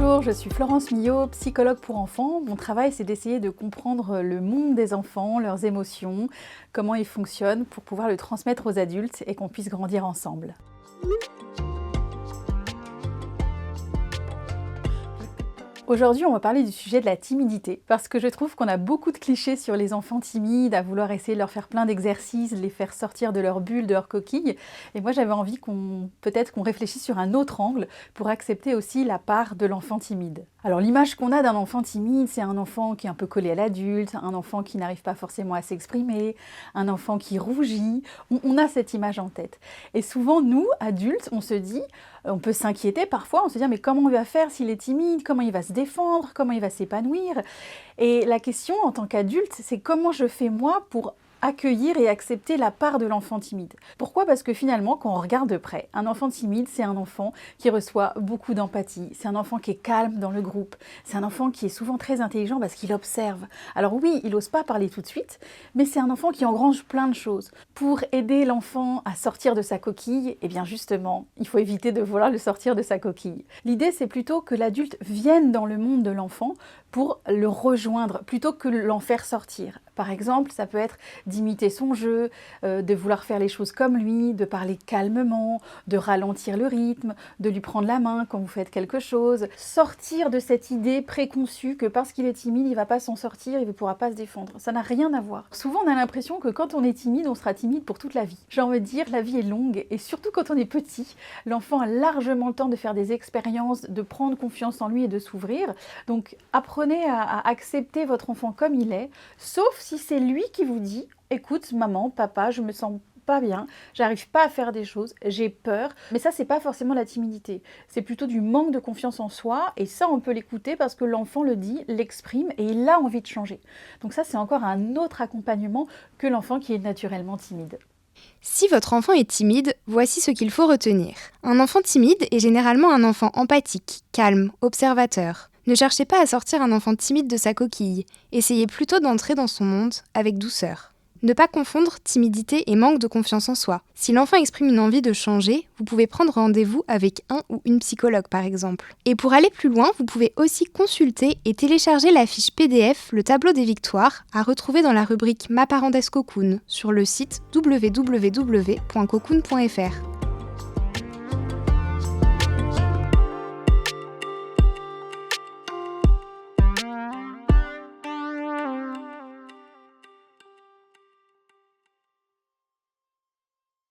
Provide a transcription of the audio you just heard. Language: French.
Bonjour, je suis Florence Millot, psychologue pour enfants. Mon travail, c'est d'essayer de comprendre le monde des enfants, leurs émotions, comment ils fonctionnent pour pouvoir le transmettre aux adultes et qu'on puisse grandir ensemble. Aujourd'hui, on va parler du sujet de la timidité, parce que je trouve qu'on a beaucoup de clichés sur les enfants timides, à vouloir essayer de leur faire plein d'exercices, les faire sortir de leur bulle, de leur coquille. Et moi, j'avais envie qu'on réfléchisse sur un autre angle pour accepter aussi la part de l'enfant timide. Alors l'image qu'on a d'un enfant timide, c'est un enfant qui est un peu collé à l'adulte, un enfant qui n'arrive pas forcément à s'exprimer, un enfant qui rougit. On a cette image en tête. Et souvent, nous, adultes, on se dit, on peut s'inquiéter parfois, on se dit mais comment il va faire s'il est timide, comment il va se défendre, comment il va s'épanouir. Et la question en tant qu'adulte, c'est comment je fais moi pour accueillir et accepter la part de l'enfant timide. Pourquoi ? Parce que finalement, quand on regarde de près, un enfant timide, c'est un enfant qui reçoit beaucoup d'empathie, c'est un enfant qui est calme dans le groupe, c'est un enfant qui est souvent très intelligent parce qu'il observe. Alors oui, il n'ose pas parler tout de suite, mais c'est un enfant qui engrange plein de choses. Pour aider l'enfant à sortir de sa coquille, eh bien justement, il faut éviter de vouloir le sortir de sa coquille. L'idée, c'est plutôt que l'adulte vienne dans le monde de l'enfant pour le rejoindre, plutôt que l'en faire sortir. Par exemple, ça peut être d'imiter son jeu, de vouloir faire les choses comme lui, de parler calmement, de ralentir le rythme, de lui prendre la main quand vous faites quelque chose. Sortir de cette idée préconçue que parce qu'il est timide, il ne va pas s'en sortir, il ne pourra pas se défendre. Ça n'a rien à voir. Souvent, on a l'impression que quand on est timide, on sera timide pour toute la vie. J'ai envie de dire, la vie est longue et surtout quand on est petit, l'enfant a largement le temps de faire des expériences, de prendre confiance en lui et de s'ouvrir. Donc, apprenez à accepter votre enfant comme il est, sauf si c'est lui qui vous dit « Écoute, maman, papa, je me sens pas bien, j'arrive pas à faire des choses, j'ai peur ». Mais ça, c'est pas forcément la timidité. C'est plutôt du manque de confiance en soi. Et ça, on peut l'écouter parce que l'enfant le dit, l'exprime et il a envie de changer. Donc ça, c'est encore un autre accompagnement que l'enfant qui est naturellement timide. Si votre enfant est timide, voici ce qu'il faut retenir. Un enfant timide est généralement un enfant empathique, calme, observateur. Ne cherchez pas à sortir un enfant timide de sa coquille, essayez plutôt d'entrer dans son monde avec douceur. Ne pas confondre timidité et manque de confiance en soi. Si l'enfant exprime une envie de changer, vous pouvez prendre rendez-vous avec un ou une psychologue par exemple. Et pour aller plus loin, vous pouvez aussi consulter et télécharger la fiche PDF Le tableau des victoires à retrouver dans la rubrique Ma parenthèse cocoon sur le site www.cocoon.fr.